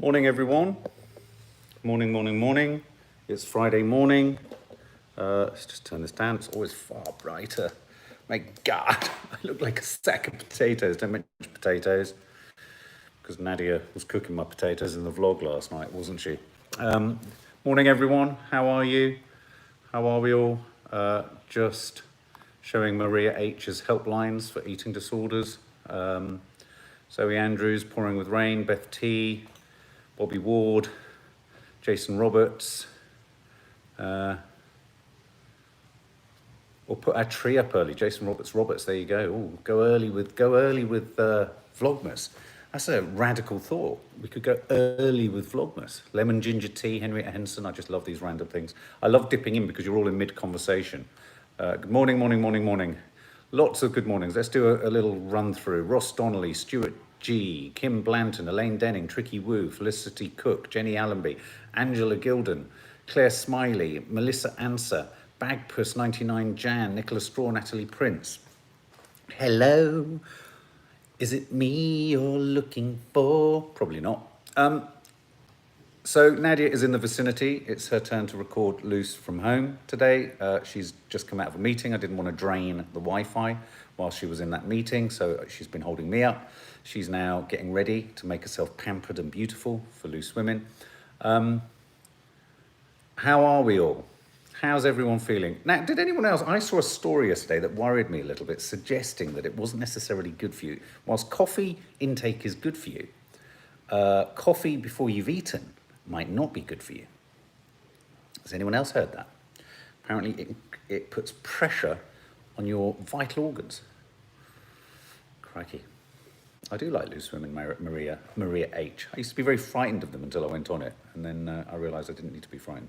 Morning, everyone. Morning, morning, morning. It's Friday morning. Let's just turn this down. It's always far brighter. My God, I look like a sack of potatoes. Don't mention potatoes, because Nadia was cooking my potatoes in the vlog last night, wasn't she? Morning, everyone. How are you? How are we all? Just showing Maria H's helplines for eating disorders. Zoe Andrews, Pouring with Rain, Beth T, Bobby Ward, Jason Roberts. We'll put our tree up early. Jason Roberts. There you go. Ooh, go early with Vlogmas. That's a radical thought. We could go early with Vlogmas. Lemon ginger tea, Henrietta Henson. I just love these random things. I love dipping in because you're all in mid-conversation. Good morning, morning, morning, morning. Lots of good mornings. Let's do a little run through. Ross Donnelly, Stuart G, Kim Blanton, Elaine Denning, Tricky Woo, Felicity Cook, Jenny Allenby, Angela Gilden, Claire Smiley, Melissa Anser, Bagpuss 99 Jan, Nicola Straw, Natalie Prince. Hello. Is it me you're looking for? Probably not. So Nadia is in the vicinity. It's her turn to record loose from home today. She's just come out of a meeting. I didn't want to drain the Wi-Fi while she was in that meeting, so she's been holding me up. She's now getting ready to make herself pampered and beautiful for Loose Women. How are we all? How's everyone feeling? Now, did anyone else? I saw a story yesterday that worried me a little bit, suggesting that it wasn't necessarily good for you. Whilst coffee intake is good for you, coffee before you've eaten might not be good for you. Has anyone else heard that? Apparently it puts pressure on your vital organs. Crikey. I do like Loose Women, Maria H. I used to be very frightened of them until I went on it, and then I realised I didn't need to be frightened.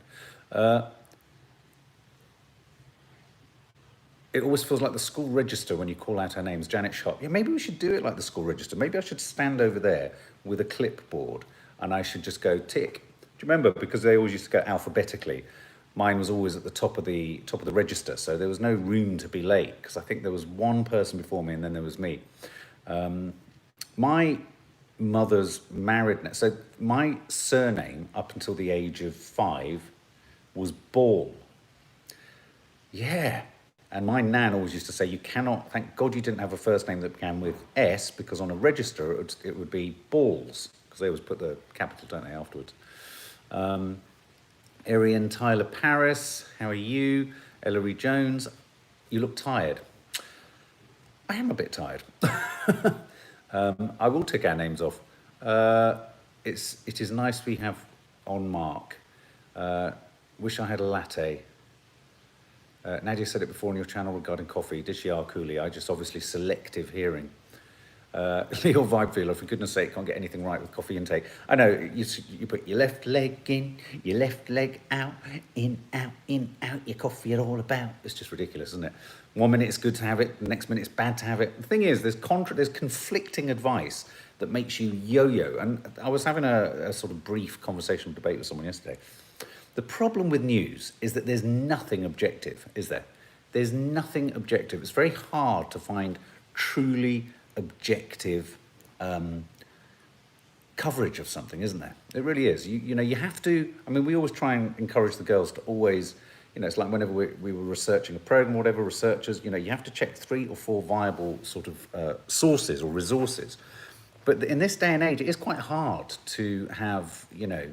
It always feels like the school register when you call out her names. Janet Sharp. Yeah, maybe we should do it like the school register. Maybe I should stand over there with a clipboard and I should just go tick. Do you remember? Because they always used to go alphabetically. Mine was always at the top of the register, so there was no room to be late because I think there was one person before me and then there was me. My mother's married, so my surname up until the age of 5 was Ball. Yeah. And my nan always used to say, you cannot, thank God you didn't have a first name that began with S, because on a register it would be Balls, because they always put the capital, don't they, afterwards. Arian Tyler Paris, how are you? Ellery Jones, you look tired. I am a bit tired. I will take our names off. It is nice we have on Mark. Wish I had a latte. Nadia said it before on your channel regarding coffee. Did she? Cooley. I just obviously selective hearing. Leo Vibefielder, for goodness sake, can't get anything right with coffee intake. I know, you put your left leg in, your left leg out, in, out, your coffee are all about. It's just ridiculous, isn't it? 1 minute it's good to have it, the next minute it's bad to have it. The thing is, there's conflicting advice that makes you yo-yo. And I was having a sort of brief conversational debate with someone yesterday. The problem with news is that there's nothing objective, is there? There's nothing objective. It's very hard to find truly objective coverage of something, isn't there? It really is. You know, you have to, I mean, we always try and encourage the girls to always, you know, it's like whenever we were researching a program or whatever, researchers, you know, you have to check 3 or 4 viable sort of sources or resources. But in this day and age, it is quite hard to have, you know,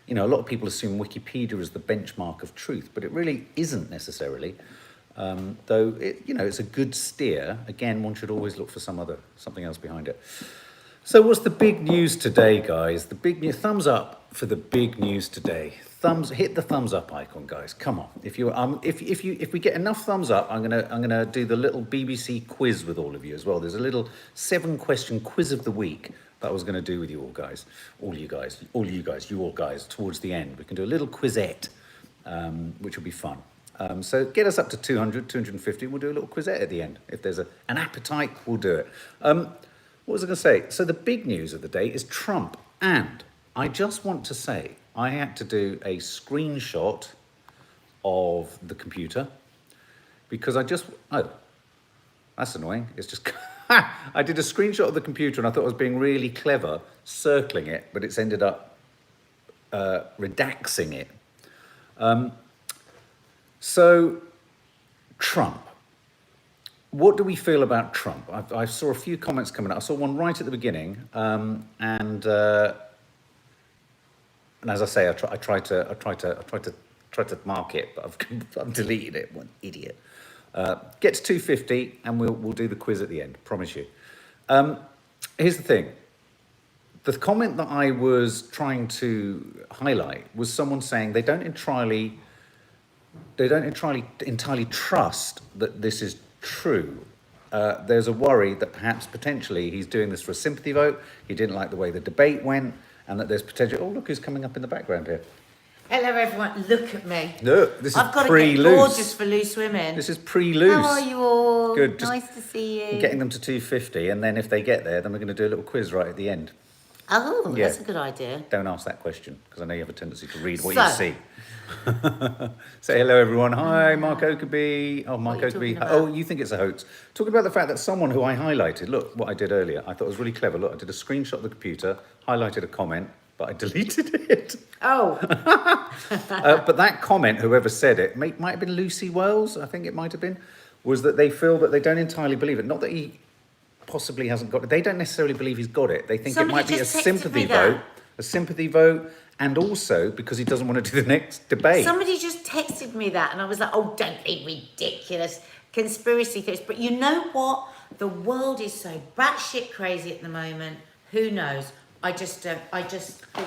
a lot of people assume Wikipedia is the benchmark of truth, but it really isn't necessarily. Though, it's a good steer. Again, one should always look for something else behind it. So what's the big news today, guys? The big news, thumbs up for the big news today. Hit the thumbs up icon, guys. Come on. If we get enough thumbs up, I'm gonna do the little BBC quiz with all of you as well. There's a little 7-question quiz of the week that I was going to do with you all guys, you all guys, towards the end. We can do a little quizette, which will be fun. So get us up to 200, 250. We'll do a little quizette at the end. If there's an appetite, we'll do it. What was I going to say? So the big news of the day is Trump. And I just want to say, I had to do a screenshot of the computer because oh, that's annoying. It's just I did a screenshot of the computer and I thought I was being really clever, circling it, but it's ended up redaxing it. So, Trump. What do we feel about Trump? I saw a few comments coming up. I saw one right at the beginning, and as I say, I tried to mark it, but I've deleted it. What an idiot! Get to 250, and we'll do the quiz at the end. Promise you. Here's the thing. The comment that I was trying to highlight was someone saying they don't entirely trust that this is true. There's a worry that perhaps potentially he's doing this for a sympathy vote. He didn't like the way the debate went, and that there's potential. Oh, look who's coming up in the background here. Hello, everyone. Look at me. Look, this is I've got pre-loose. to get gorgeous for loose women. This is pre-loose. How are you all? Good. Nice to see you. Getting them to 250, and then if they get there, then we're going to do a little quiz right at the end. Oh, Yeah. that's a good idea. Don't ask that question, because I know you have a tendency to read what you see. Say hello, everyone. Hi, Mark Oakerby. Oh, Mark What are you Oakerby. talking about? Oh, you think it's a hoax. Talking about the fact that someone who I highlighted, look what I did earlier. I thought it was really clever. Look, I did a screenshot of the computer, highlighted a comment, but I deleted it. Oh. But that comment, whoever said it, might have been Lucy Wells, I think it might have been, was that they feel that they don't entirely believe it. Not that he possibly hasn't got it. They don't necessarily believe he's got it. They think Somebody it might be a just texted sympathy me that. vote. A sympathy vote, and also because he doesn't want to do the next debate. Somebody just texted me that, and I was like, oh, don't be ridiculous. Conspiracy theories. But you know what? The world is so batshit crazy at the moment. Who knows? I just think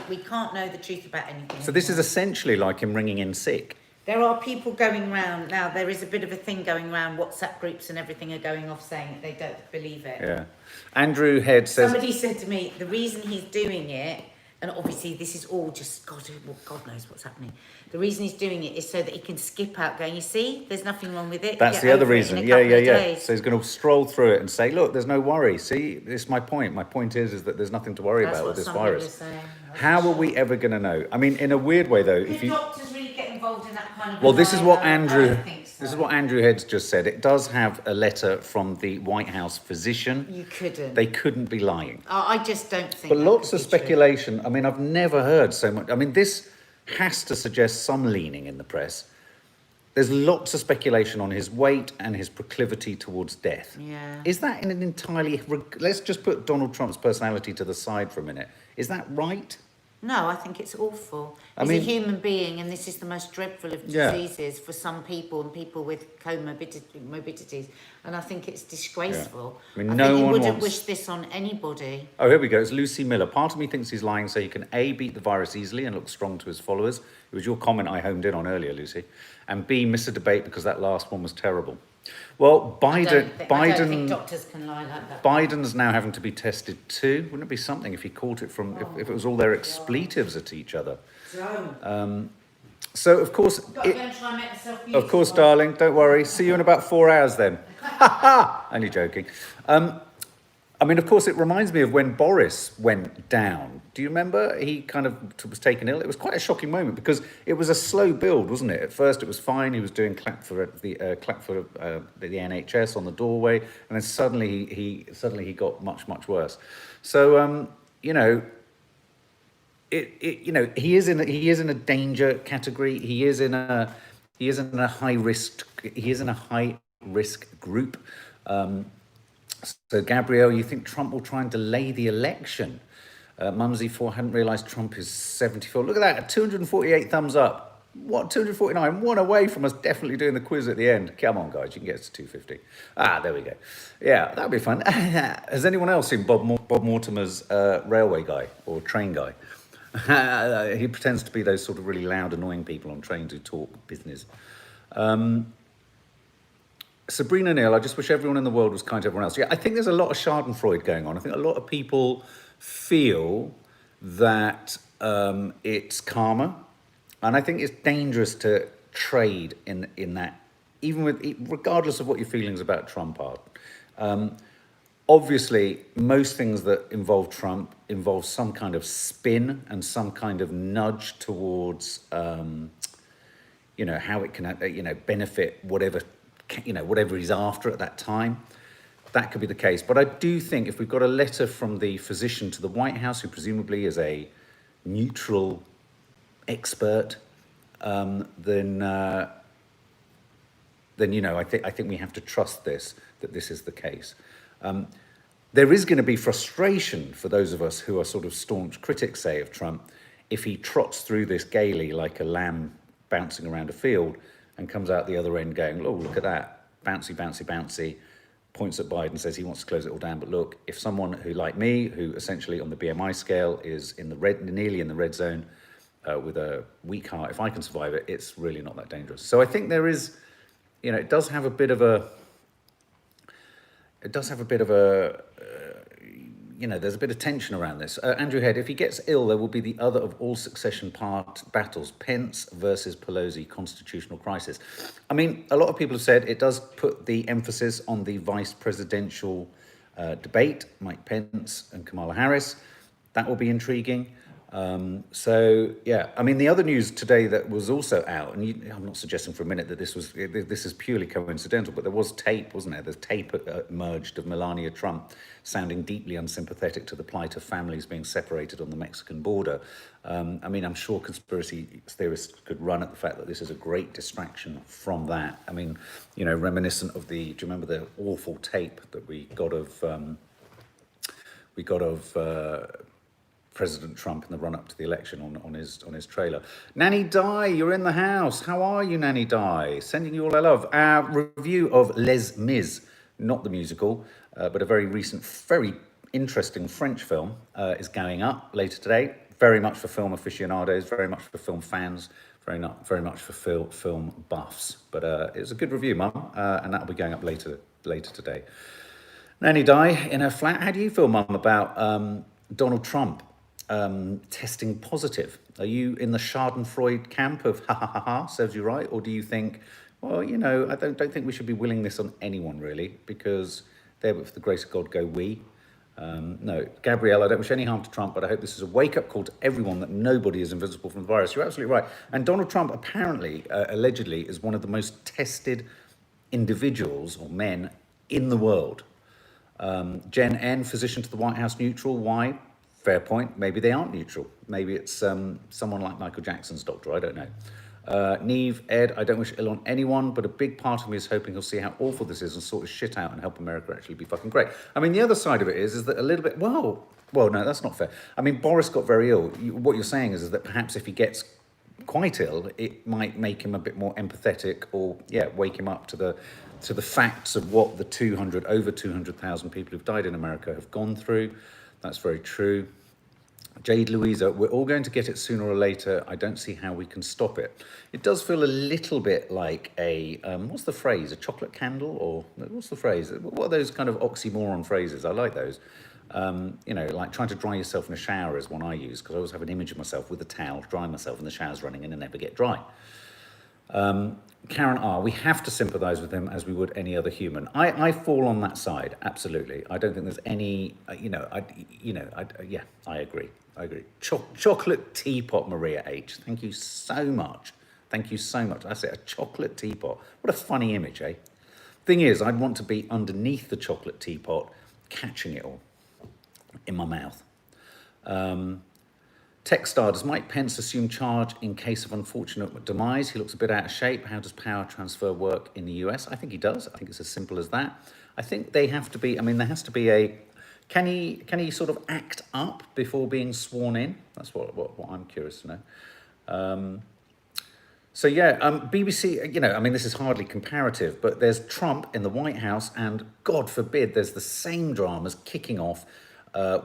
we can't know the truth about anything. So this is anymore. essentially like him ringing in sick. There are people going round now. There is a bit of a thing going round. WhatsApp groups and everything are going off saying that they don't believe it. Yeah. Andrew Head says... Somebody said to me, the reason he's doing it, and obviously this is all just, God knows what's happening. The reason he's doing it is so that he can skip out going, you see, there's nothing wrong with it. That's Get the other over it reason. in a Yeah. couple of days. So he's going to stroll through it and say, look, there's no worry. See, it's my point. My point is that there's nothing to worry That's about what with this some people are virus. saying. How are we ever going to know? I mean, in a weird way, though, Could doctors really get involved in that kind of... Well, this is what I Andrew... don't think so. This is what Andrew Head's just said. It does have a letter from the White House physician. You couldn't. They couldn't be lying. I just don't think. But that lots could of be true. speculation. I mean, I've never heard so much. I mean, this has to suggest some leaning in the press. There's lots of speculation on his weight and his proclivity towards death. Yeah. Is that in an entirely... Let's just put Donald Trump's personality to the side for a minute. Is that right? No, I think it's awful. I He's mean- a human being, and this is the most dreadful of Yeah. diseases for some people and people with comorbidities. And I think it's disgraceful. Yeah. I mean, I no think you one wouldn't wants- wish this on anybody. Oh, here we go. It's Lucy Miller. Part of me thinks he's lying so he can A, beat the virus easily and look strong to his followers. It was your comment I homed in on earlier, Lucy. And B, miss a debate because that last one was terrible. Well, I don't think doctors can lie like that. Biden's now having to be tested too. Wouldn't it be something if he caught it from, if it was all their expletives at each other? So, of course, Got to go and try and make myself beautiful. of course, darling, don't worry. See you in about 4 hours then. Only joking. I mean, of course, it reminds me of when Boris went down. Do you remember? He kind of was taken ill. It was quite a shocking moment because it was a slow build, wasn't it? At first, it was fine. He was doing clap for the NHS on the doorway, and then suddenly he got much worse. So you know, he is in a danger category. He is in a high risk group. So, Gabrielle, you think Trump will try and delay the election? Mumsy4 hadn't realised Trump is 74. Look at that, 248 thumbs up. What, 249? One away from us definitely doing the quiz at the end. Come on, guys, you can get us to 250. There we go. Yeah, that'll be fun. Has anyone else seen Bob Mortimer's railway guy or train guy? He pretends to be those sort of really loud, annoying people on trains who talk business. Sabrina Neal, I just wish everyone in the world was kind to everyone else. Yeah, I think there's a lot of schadenfreude going on. I think a lot of people feel that it's karma. And I think it's dangerous to trade in that, regardless of what your feelings about Trump are. Obviously, most things that involve Trump involve some kind of spin and some kind of nudge towards, how it can, benefit whatever he's after at that time. that could be the case. But I do think if we've got a letter from the physician to the White House, who presumably is a neutral expert, then I think we have to trust that this is the case. There is going to be frustration for those of us who are sort of staunch critics, say, of Trump, if he trots through this gaily like a lamb bouncing around a field and comes out the other end going, oh, look at that, bouncy, bouncy, bouncy, points at Biden, says he wants to close it all down. But look, if someone who, like me, who essentially on the BMI scale is in the red, nearly in the red zone, with a weak heart, if I can survive it, it's really not that dangerous. So I think there is, it does have a bit of a, there's a bit of tension around this. Andrew Head, if he gets ill, there will be the other of all succession battles, Pence versus Pelosi constitutional crisis. I mean, a lot of people have said it does put the emphasis on the vice presidential debate, Mike Pence and Kamala Harris. That will be intriguing. The other news today that was also out, and I'm not suggesting for a minute that this is purely coincidental, but there was tape, wasn't there? There's tape emerged of Melania Trump sounding deeply unsympathetic to the plight of families being separated on the Mexican border. I'm sure conspiracy theorists could run at the fact that this is a great distraction from that. Reminiscent of do you remember the awful tape that we got of President Trump in the run-up to the election on his trailer. Nanny Di, you're in the house. How are you, Nanny Di? Sending you all I love. Our review of Les Mis, not the musical, but a very recent, very interesting French film is going up later today. Very much for film aficionados, very much for film fans, very much for film buffs. But it's a good review, Mum, and that'll be going up later today. Nanny Di, in her flat, how do you feel, Mum, about Donald Trump testing positive? Are you in the Schadenfreude camp of ha ha ha ha, serves you right? Or do you think, well, I don't think we should be willing this on anyone really, because there with the grace of God go we. No, Gabrielle, I don't wish any harm to Trump, but I hope this is a wake-up call to everyone that nobody is invisible from the virus. You're absolutely right. And Donald Trump apparently, allegedly, is one of the most tested individuals or men in the world. Jen N, physician to the White House, neutral. Why? Fair point. Maybe they aren't neutral. Maybe it's someone like Michael Jackson's doctor. I don't know. Neve, Ed, I don't wish ill on anyone, but a big part of me is hoping he'll see how awful this is and sort his shit out and help America actually be fucking great. The other side of it is that a little bit, well, no, that's not fair. Boris got very ill. What you're saying is that perhaps if he gets quite ill, it might make him a bit more empathetic or, wake him up to the facts of what the over 200,000 people who've died in America have gone through. That's very true. Jade Louisa, we're all going to get it sooner or later. I don't see how we can stop it. It does feel a little bit like a, what's the phrase? A chocolate candle? Or what's the phrase? What are those kind of oxymoron phrases? I like those. Like trying to dry yourself in a shower is one I use, because I always have an image of myself with a towel, drying myself, and the shower's running in and never get dry. Karen R, we have to sympathise with him as we would any other human. I fall on that side, absolutely. I don't think there's any, I agree. Chocolate teapot, Maria H. Thank you so much. That's it, a chocolate teapot. What a funny image, eh? Thing is, I'd want to be underneath the chocolate teapot, catching it all in my mouth. Techstar, does Mike Pence assume charge in case of unfortunate demise? He looks a bit out of shape. How does power transfer work in the US? I think he does. I think it's as simple as that. I think they have to be, there has to be a, can he sort of act up before being sworn in? That's what I'm curious to know. BBC, this is hardly comparative, but there's Trump in the White House, and God forbid there's the same dramas kicking off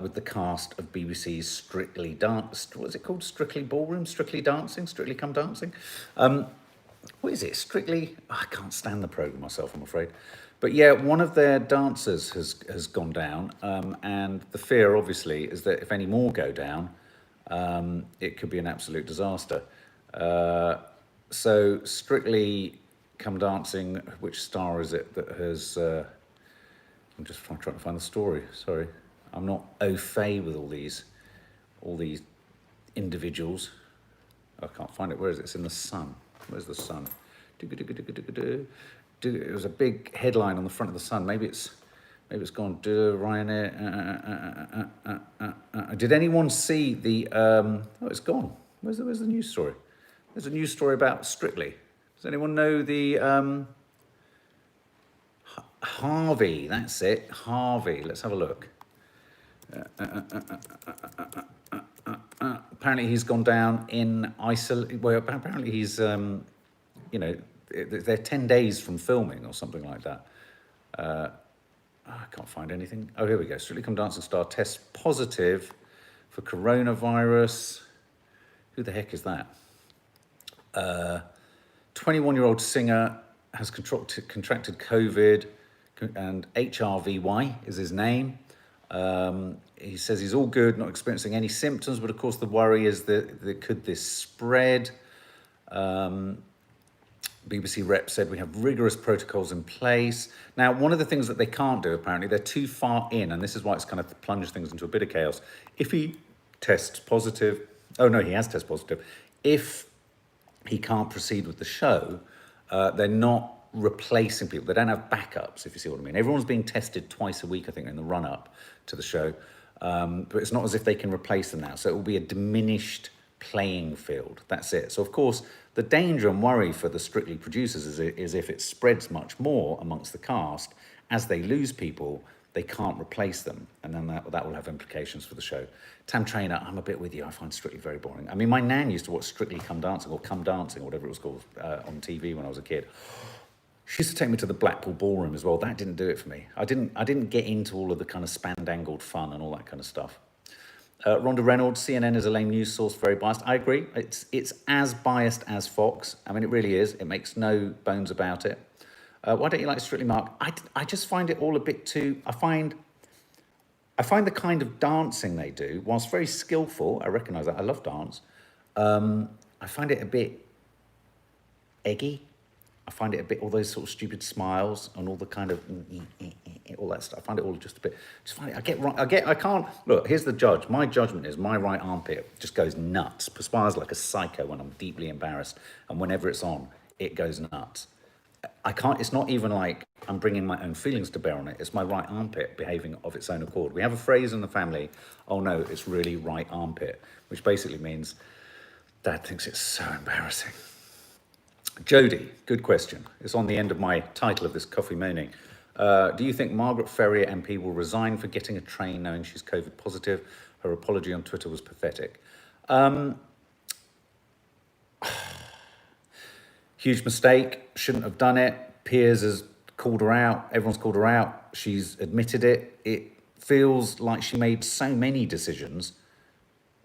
with the cast of BBC's Strictly Dance. What's it called? Strictly Ballroom? Strictly Dancing? Strictly Come Dancing? What is it? Strictly... I can't stand the programme myself, I'm afraid. But yeah, one of their dancers has gone down, and the fear, obviously, is that if any more go down, it could be an absolute disaster. So Strictly Come Dancing, which star is it that has... I'm just trying to find the story, sorry. I'm not au fait with all these individuals. I can't find it. Where is it? It's in the Sun. Where's the Sun? It was a big headline on the front of the Sun. Maybe it's Maybe it's gone. Ryanair. Did anyone see the? Oh, it's gone. Where's the news story? There's a news story about Strictly. Does anyone know the Harvey? That's it, Harvey. Let's have a look. Apparently he's gone down in isolation. Well, apparently he's, you know, they're 10 days from filming or something like that. I can't find anything. Oh, here we go. Strictly Come Dancing star tests positive for coronavirus. Who the heck is that? 21-year-old singer has contracted COVID, and HRVY is his name. He says he's all good, not experiencing any symptoms, but of course the worry is that could this spread? BBC rep said we have rigorous protocols in place. Now, one of the things that they can't do, apparently, they're too far in, and this is why it's kind of plunged things into a bit of chaos. If he tests positive, oh no, he has tested positive. If he can't proceed with the show, they're not replacing people. They don't have backups, if you see what I mean. Everyone's being tested twice a week, I think, in the run-up to the show. But it's not as if they can replace them now. So it will be a diminished playing field. That's it. So, of course, the danger and worry for the Strictly producers is if it spreads much more amongst the cast, as they lose people, they can't replace them. And then that will have implications for the show. Tam Trainer, I'm a bit with you. I find Strictly very boring. I mean, my nan used to watch Strictly Come Dancing, or Come Dancing, or whatever it was called, on TV when I was a kid. She used to take me to the Blackpool Ballroom as well. That didn't do it for me. I didn't get into all of the kind of spandangled fun and all that kind of stuff. Rhonda Reynolds, CNN is a lame news source, very biased. I agree. It's as biased as Fox. I mean, it really is. It makes no bones about it. Why don't you like Strictly Mark? I just find it all a bit too... I find the kind of dancing they do, whilst very skillful, I recognise that, I love dance, I find it a bit eggy. I find it a bit, all those sort of stupid smiles and all the kind of, all that stuff. I find it all just a bit, I can't, look, here's the judge. My judgment is my right armpit just goes nuts, perspires like a psycho when I'm deeply embarrassed. And whenever it's on, it goes nuts. I can't, it's not even like I'm bringing my own feelings to bear on it. It's my right armpit behaving of its own accord. We have a phrase in the family, oh no, it's really right armpit, which basically means Dad thinks it's so embarrassing. Jodie, good question. It's on the end of my title of this coffee moaning. Do you think Margaret Ferrier MP will resign for getting a train knowing she's COVID positive? Her apology on Twitter was pathetic. Huge mistake, shouldn't have done it. Piers has called her out, everyone's called her out. She's admitted it. It feels like she made so many decisions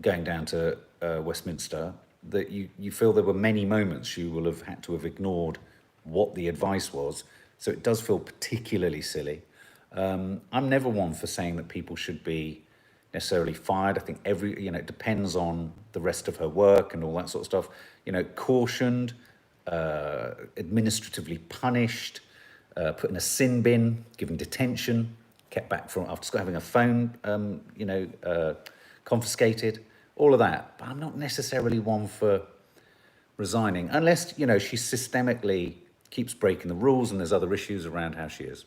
going down to Westminster that you feel there were many moments she will have had to have ignored what the advice was. So it does feel particularly silly. I'm never one for saying that people should be necessarily fired. I think it depends on the rest of her work and all that sort of stuff. Cautioned, administratively punished, put in a sin bin, given detention, kept back from after having a phone, confiscated. All of that, but I'm not necessarily one for resigning unless, she systemically keeps breaking the rules and there's other issues around how she is.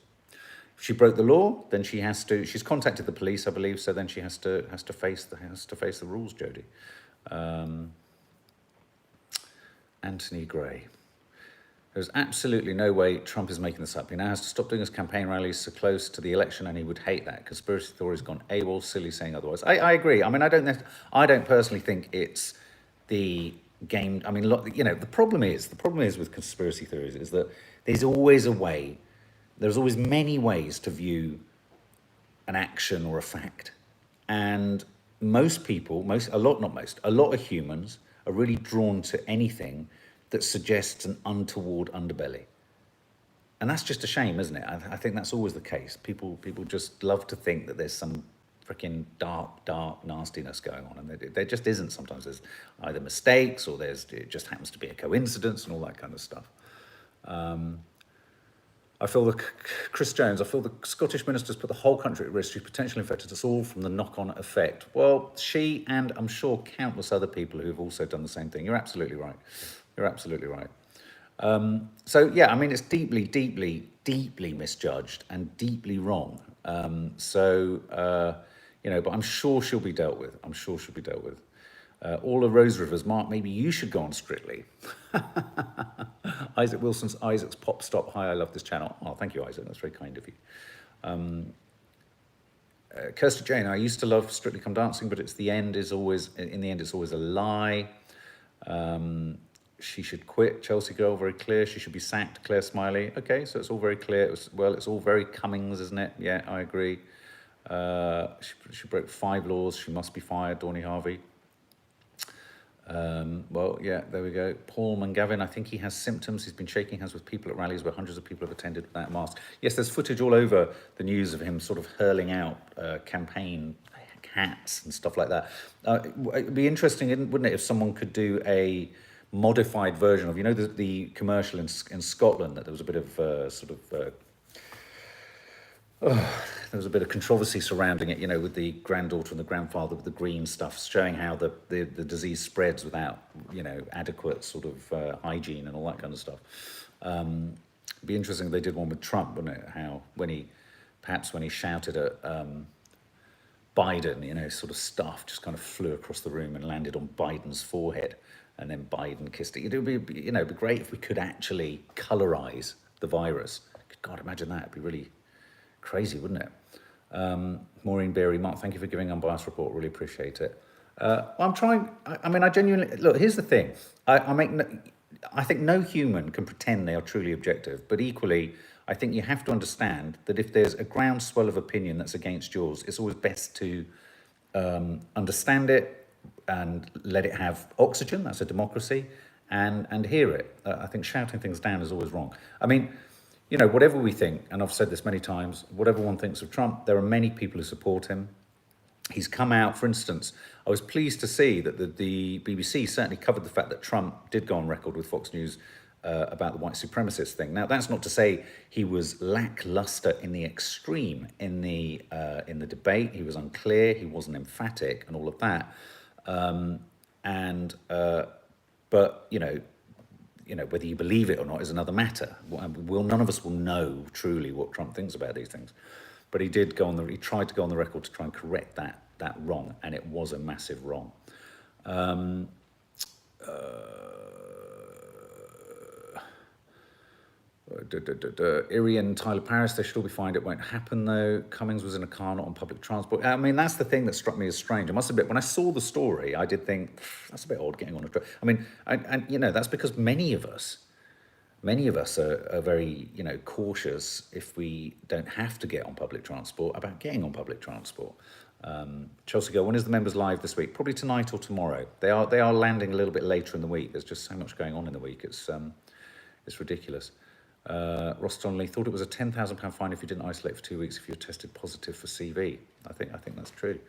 If she broke the law, then she's contacted the police, I believe, so then she has to face the rules, Jodie. Anthony Gray. There's absolutely no way Trump is making this up. He now has to stop doing his campaign rallies so close to the election, and he would hate that. Conspiracy theories gone AWOL, silly saying otherwise. I agree. I mean, I don't personally think it's the game. I mean, the problem is with conspiracy theories is that there's always many ways to view an action or a fact. And most people, a lot of humans are really drawn to anything that suggests an untoward underbelly. And that's just a shame, isn't it? I think that's always the case. People just love to think that there's some freaking dark nastiness going on, and there just isn't. Sometimes there's either mistakes or it just happens to be a coincidence and all that kind of stuff. Chris Jones, I feel the Scottish ministers put the whole country at risk. She potentially infected us all from the knock-on effect. Well, she and I'm sure countless other people who have also done the same thing. You're absolutely right. You're absolutely right. So, yeah, I mean, it's deeply, deeply, deeply misjudged and deeply wrong. But I'm sure she'll be dealt with. I'm sure she'll be dealt with. All of Rose Rivers, Mark, maybe you should go on Strictly. Isaac's Pop Stop. Hi, I love this channel. Oh, thank you, Isaac. That's very kind of you. Kirsty Jane, I used to love Strictly Come Dancing, but in the end, it's always a lie. She should quit. Chelsea girl, very clear. She should be sacked. Claire Smiley. Okay, so it's all very clear. It's all very Cummings, isn't it? Yeah, I agree. She broke 5 laws. She must be fired. Dawny Harvey. Yeah, there we go. Paul Mangavin, I think he has symptoms. He's been shaking hands with people at rallies where hundreds of people have attended without masks. Yes, there's footage all over the news of him sort of hurling out campaign hats and stuff like that. It'd be interesting, wouldn't it, if someone could do a modified version of, the commercial in Scotland, that there was a bit of there was a bit of controversy surrounding it, with the granddaughter and the grandfather with the green stuff, showing how the disease spreads without, adequate sort of hygiene and all that kind of stuff. It'd be interesting if they did one with Trump, wouldn't it? How when he shouted at Biden, sort of stuff just kind of flew across the room and landed on Biden's forehead, and then Biden kissed it. It would be, it'd be great if we could actually colorize the virus. God, imagine that. It'd be really crazy, wouldn't it? Maureen Berry, Mark, thank you for giving unbiased report. Really appreciate it. I'm trying. I genuinely look. Here's the thing. I think no human can pretend they are truly objective, but equally, I think you have to understand that if there's a groundswell of opinion that's against yours, it's always best to understand it and let it have oxygen. That's a democracy, and hear it. I think shouting things down is always wrong. Whatever we think, and I've said this many times, whatever one thinks of Trump, there are many people who support him. He's come out, for instance, I was pleased to see that the BBC certainly covered the fact that Trump did go on record with Fox News about the white supremacist thing. Now, that's not to say he was lackluster in the extreme in the debate. He was unclear, he wasn't emphatic, and all of that. But whether you believe it or not is another matter. None of us will know truly what Trump thinks about these things. But he tried to go on the record to try and correct that wrong, and it was a massive wrong. Irian, Tyler Paris, they should all be fined. It won't happen though. Cummings was in a car, not on public transport. That's the thing that struck me as strange. I must admit, when I saw the story, I did think that's a bit odd getting on a train. That's because many of us are very, cautious if we don't have to get on public transport about getting on public transport. Chelsea girl, when is the members live this week? Probably tonight or tomorrow. They are landing a little bit later in the week. There's just so much going on in the week. It's ridiculous. Ross Donnelly thought it was a £10,000 fine if you didn't isolate for 2 weeks if you were tested positive for CV. I think that's true.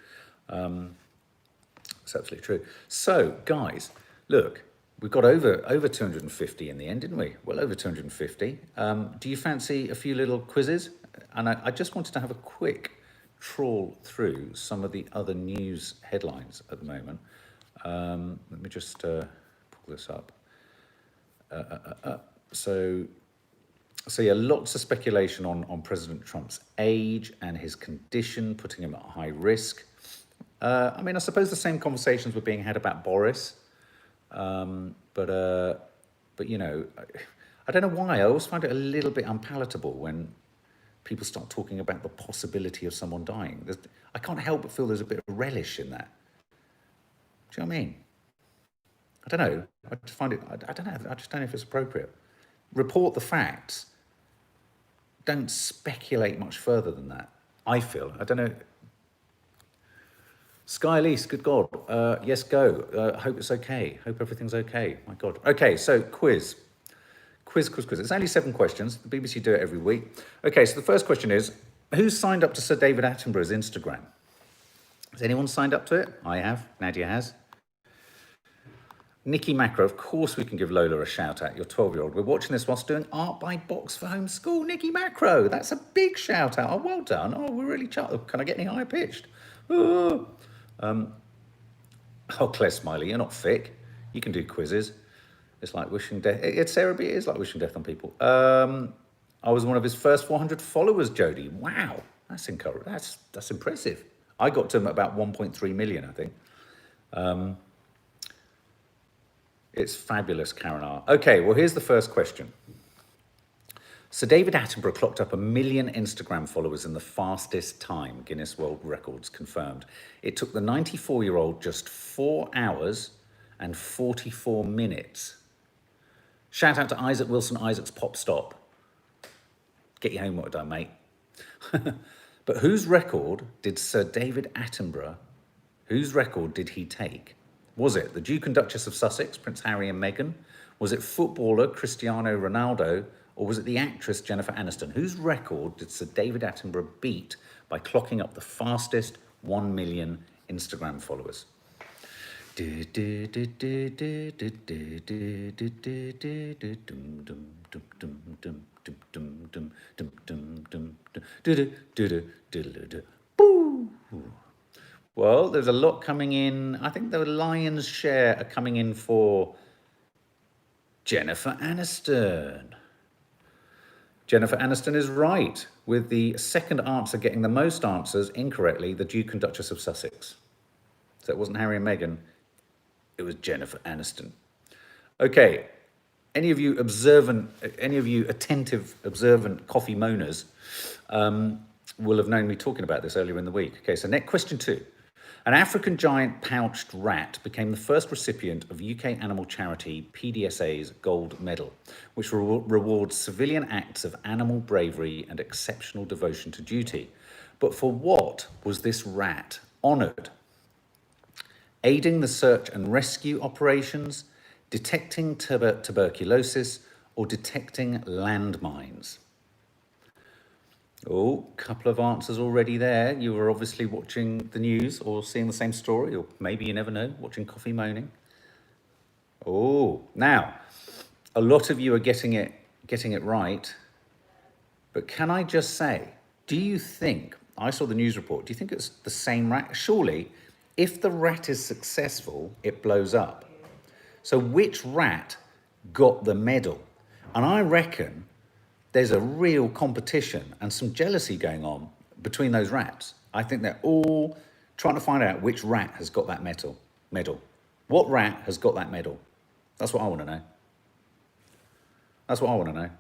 It's absolutely true. So, guys, look, we've got over 250 in the end, didn't we? Well, over 250. Do you fancy a few little quizzes? And I just wanted to have a quick trawl through some of the other news headlines at the moment. Let me just pull this up. So yeah, lots of speculation on President Trump's age and his condition, putting him at high risk. I suppose the same conversations were being had about Boris, but I don't know why. I always find it a little bit unpalatable when people start talking about the possibility of someone dying. I can't help but feel there's a bit of relish in that. Do you know what I mean? I don't know. I just find it. I don't know. I just don't know if it's appropriate. Report the facts. Don't speculate much further than that. I feel. I don't know. Sky Elise, good God. Yes, go. Hope it's okay. Hope everything's okay. My God. Okay, so quiz. It's only 7 questions. The BBC do it every week. Okay, so the first question is, who's signed up to Sir David Attenborough's Instagram? Has anyone signed up to it? I have. Nadia has. Nikki Macro, of course we can give Lola a shout out, your 12-year-old. We're watching this whilst doing art by box for homeschool. Nikki Macro, that's a big shout out. Oh, well done. Oh, we're really chuffed. Can I get any higher pitched? Oh, Claire Smiley, you're not thick. You can do quizzes. It's like wishing death. It's Sarah is like wishing death on people. I was one of his first 400 followers, Jodie. Wow. That's encouraging. That's impressive. I got to about 1.3 million, I think. It's fabulous, Karen R. Okay, well, here's the first question. Sir David Attenborough clocked up 1 million Instagram followers in the fastest time, Guinness World Records confirmed. It took the 94-year-old just 4 hours and 44 minutes. Shout out to Isaac Wilson, Isaac's Pop Stop. Get your homework done, mate. But whose record did Sir David Attenborough, whose record did he take? Was it the Duke and Duchess of Sussex, Prince Harry and Meghan? Was it footballer Cristiano Ronaldo? Or was it the actress Jennifer Aniston? Whose record did Sir David Attenborough beat by clocking up the fastest 1 million Instagram followers? Well, there's a lot coming in. I think the lion's share are coming in for Jennifer Aniston. Jennifer Aniston is right, with the second answer getting the most answers incorrectly, the Duke and Duchess of Sussex. So it wasn't Harry and Meghan, it was Jennifer Aniston. Okay, any of you attentive, observant coffee moaners will have known me talking about this earlier in the week. Okay, so next question 2. An African giant pouched rat became the first recipient of UK animal charity PDSA's Gold Medal, which rewards civilian acts of animal bravery and exceptional devotion to duty. But for what was this rat honoured? Aiding the search and rescue operations, detecting tuberculosis, or detecting landmines? Oh, couple of answers already there. You were obviously watching the news or seeing the same story, or maybe you never know, watching Coffee Moaning. Oh, now, a lot of you are getting it right. But can I just say, do you think, I saw the news report, do you think it's the same rat? Surely, if the rat is successful, it blows up. So which rat got the medal? And I reckon there's a real competition and some jealousy going on between those rats. I think they're all trying to find out which rat has got that medal. What rat has got that medal? That's what I want to know. That's what I want to know.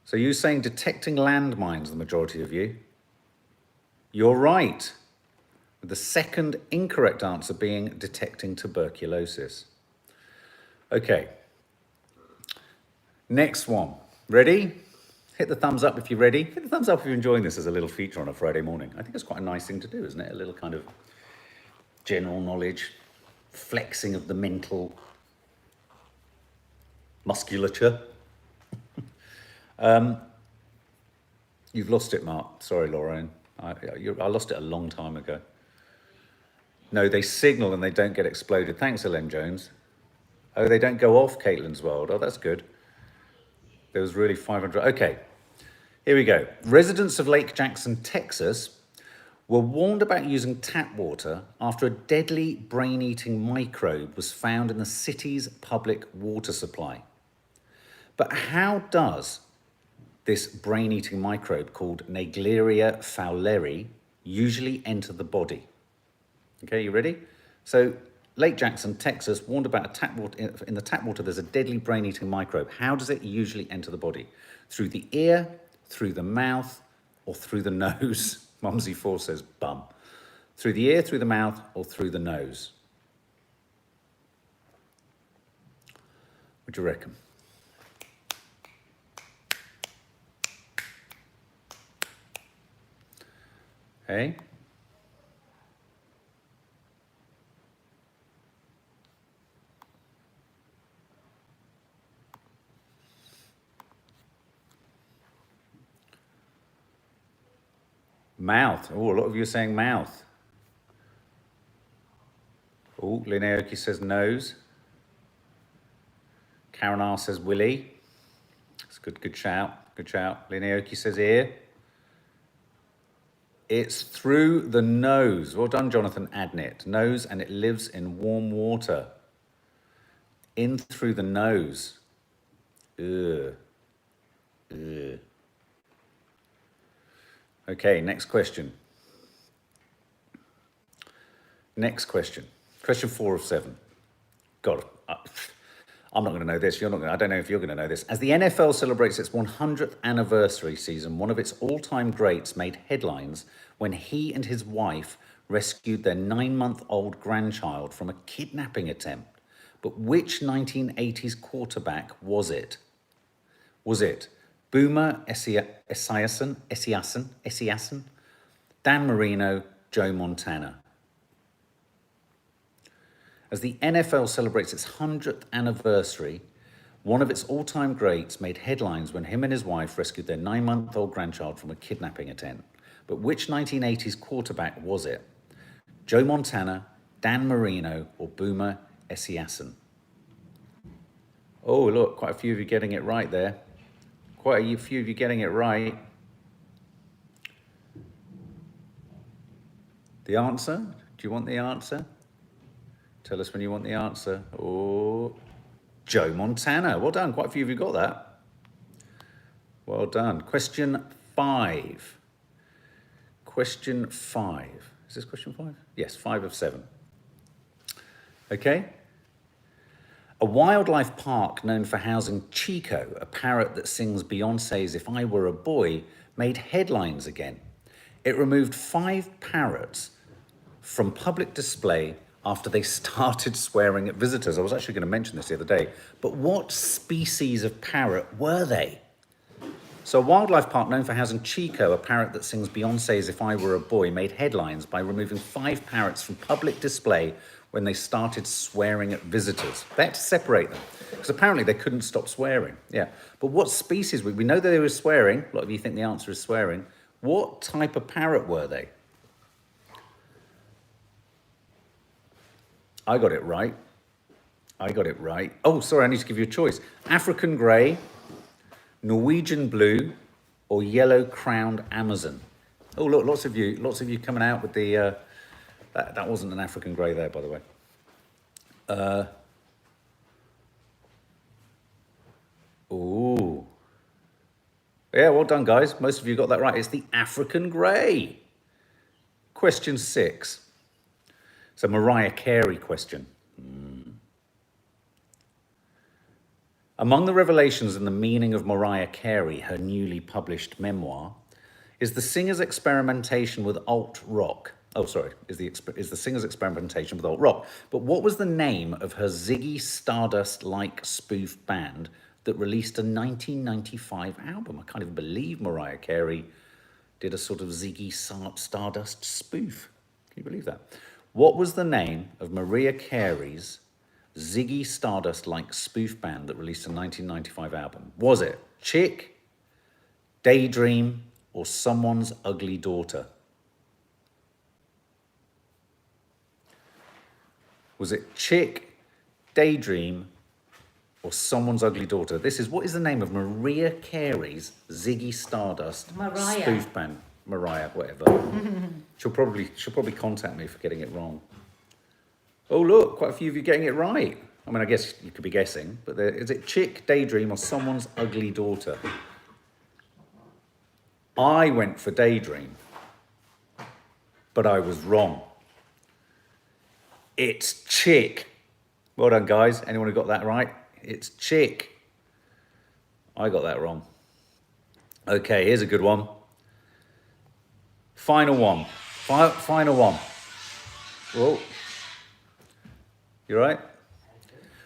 So you're saying detecting landmines, the majority of you. You're right. With the second incorrect answer being detecting tuberculosis. Okay. Next one. Ready? Hit the thumbs up if you're ready. Hit the thumbs up if you're enjoying this as a little feature on a Friday morning. I think it's quite a nice thing to do, isn't it? A little kind of general knowledge, flexing of the mental musculature. You've lost it, Mark. Sorry, Lorraine. I lost it a long time ago. No, they signal and they don't get exploded. Thanks, Ellen Jones. Oh, they don't go off Caitlin's world. Oh, that's good. There was really 500. Okay, here we go. Residents of Lake Jackson, Texas, were warned about using tap water after a deadly brain-eating microbe was found in the city's public water supply. But how does this brain-eating microbe called Naegleria fowleri usually enter the body? Okay, you ready? So Lake Jackson, Texas, warned about a tap water. In the tap water, there's a deadly brain-eating microbe. How does it usually enter the body? Through the ear, through the mouth, or through the nose? Mumsy4 says bum. Through the ear, through the mouth, or through the nose? What do you reckon? Hey? Mouth. Oh, a lot of you are saying mouth. Oh, Lineoki says nose. Karen R says willy. It's good shout. Good shout. Lineoki says ear. It's through the nose. Well done, Jonathan Adnett. Nose, and it lives in warm water. In through the nose. Ugh. Ugh. Okay, next question. Next question. Question 4 of 7. God, I'm not going to know this. You're not going. I don't know if you're going to know this. As the NFL celebrates its 100th anniversary season, one of its all-time greats made headlines when he and his wife rescued their 9-month-old grandchild from a kidnapping attempt. But which 1980s quarterback was it? Was it Boomer Esiason, Dan Marino, Joe Montana? As the NFL celebrates its 100th anniversary, one of its all-time greats made headlines when him and his wife rescued their 9-month-old grandchild from a kidnapping attempt. But which 1980s quarterback was it? Joe Montana, Dan Marino, or Boomer Esiason? Oh, look, quite a few of you getting it right there. Quite a few of you getting it right. The answer? Do you want the answer? Tell us when you want the answer. Oh, Joe Montana. Well done. Quite a few of you got that. Well done. Question 5. Question 5. Is this question 5? Yes, 5 of 7. Okay. A wildlife park known for housing Chico, a parrot that sings Beyonce's If I Were a Boy, made headlines again. It removed 5 parrots from public display after they started swearing at visitors. I was actually going to mention this the other day, but what species of parrot were they? So a wildlife park known for housing Chico, a parrot that sings Beyonce's If I Were a Boy, made headlines by removing 5 parrots from public display when they started swearing at visitors. They had to separate them because apparently they couldn't stop swearing. Yeah, but what species? We know that they were swearing. A lot of you think the answer is swearing. What type of parrot were they? I got it right. Oh, sorry, I need to give you a choice. African grey, Norwegian blue, or yellow-crowned Amazon. Oh, look, lots of you coming out with the... That wasn't an African grey there, by the way. Ooh. Yeah, well done, guys. Most of you got that right. It's the African grey. Question 6. It's a Mariah Carey question. Among the revelations in the meaning of Mariah Carey, her newly published memoir, is the singer's experimentation with alt rock. Oh, sorry, is the singer's experimentation with alt rock. But what was the name of her Ziggy Stardust-like spoof band that released a 1995 album? I can't even believe Mariah Carey did a sort of Ziggy Stardust spoof. Can you believe that? What was the name of Mariah Carey's Ziggy Stardust-like spoof band that released a 1995 album? Was it Chick, Daydream, or Someone's Ugly Daughter? Was it Chick, Daydream, or Someone's Ugly Daughter? What is the name of Mariah Carey's Ziggy Stardust spoof band? Mariah, whatever. She'll probably contact me for getting it wrong. Oh, look, quite a few of you getting it right. I mean, I guess you could be guessing, but is it Chick, Daydream, or Someone's Ugly Daughter? I went for Daydream, but I was wrong. It's Chick. Well done, guys. Anyone who got that right? It's Chick. I got that wrong. Okay, here's a good one. Final one. Final one. Whoa. You all right?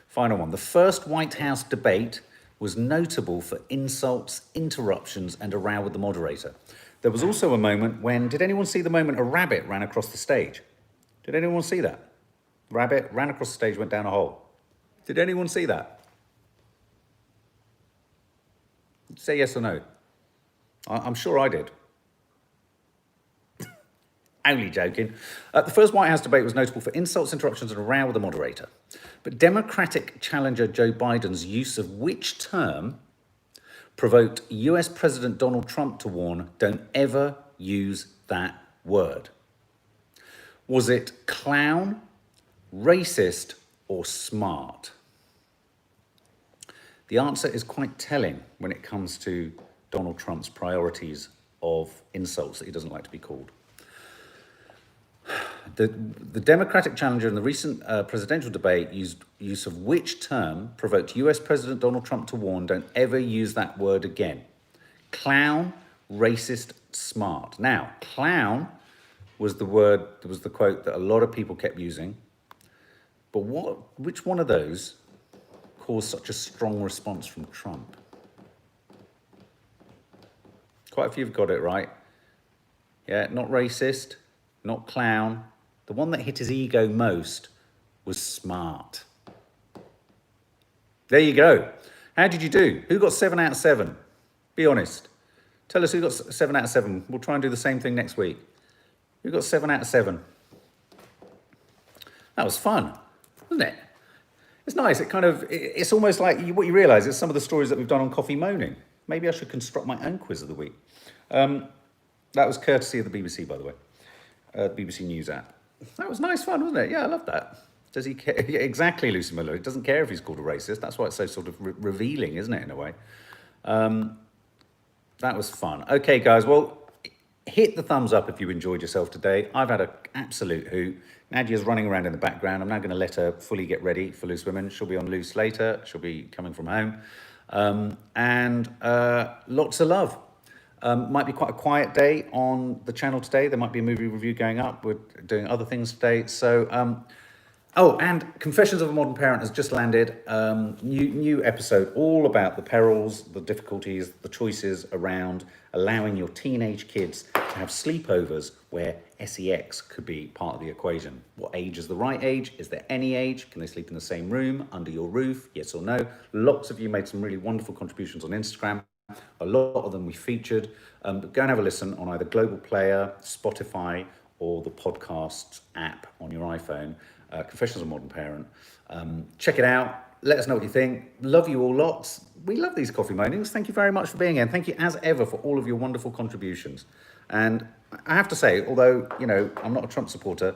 Final one. The first White House debate was notable for insults, interruptions, and a row with the moderator. There was also a moment when, did anyone see the moment a rabbit ran across the stage? Did anyone see that? Rabbit ran across the stage, went down a hole. Did anyone see that? Say yes or no. I'm sure I did. Only joking. The first White House debate was notable for insults, interruptions, and a row with the moderator. But Democratic challenger Joe Biden's use of which term provoked US President Donald Trump to warn, don't ever use that word? Was it clown, racist, or smart? The answer is quite telling when it comes to Donald Trump's priorities of insults that he doesn't like to be called. The Democratic challenger in the recent presidential debate used use of which term provoked US President Donald Trump to warn, don't ever use that word again. Clown, racist, smart. Now, clown was the quote that a lot of people kept using. But which one of those caused such a strong response from Trump? Quite a few have got it right. Yeah, not racist, not clown. The one that hit his ego most was smart. There you go. How did you do? Who got 7 out of 7? Be honest. Tell us who got 7 out of 7. We'll try and do the same thing next week. Who got 7 out of 7? That was fun, wasn't it? It's nice. It's almost like what you realise is some of the stories that we've done on Coffee Moaning. Maybe I should construct my own quiz of the week. That was courtesy of the BBC, by the way. BBC News app. That was nice fun, wasn't it? Yeah, I love that. Does he care? Yeah, exactly, Lucy Miller. He doesn't care if he's called a racist. That's why it's so sort of revealing, isn't it, in a way? That was fun. Okay, guys, well, hit the thumbs up if you enjoyed yourself today. I've had an absolute hoot. Nadia's running around in the background. I'm now going to let her fully get ready for Loose Women. She'll be on Loose later. She'll be coming from home. Lots of love. Might be quite a quiet day on the channel today. There might be a movie review going up. We're doing other things today. So, oh, and Confessions of a Modern Parent has just landed. New episode all about the perils, the difficulties, the choices around allowing your teenage kids to have sleepovers where sex could be part of the equation. What age is the right age? Is there any age? Can they sleep in the same room, under your roof? Yes or no? Lots of you made some really wonderful contributions on Instagram. A lot of them we featured. But go and have a listen on either Global Player, Spotify, or the podcast app on your iPhone. Confessions of a Modern Parent. Check it out. Let us know what you think. Love you all lots. We love these coffee mornings. Thank you very much for being here. And thank you as ever for all of your wonderful contributions. And I have to say, although, you know, I'm not a Trump supporter,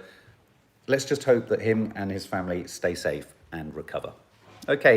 let's just hope that him and his family stay safe and recover. Okay.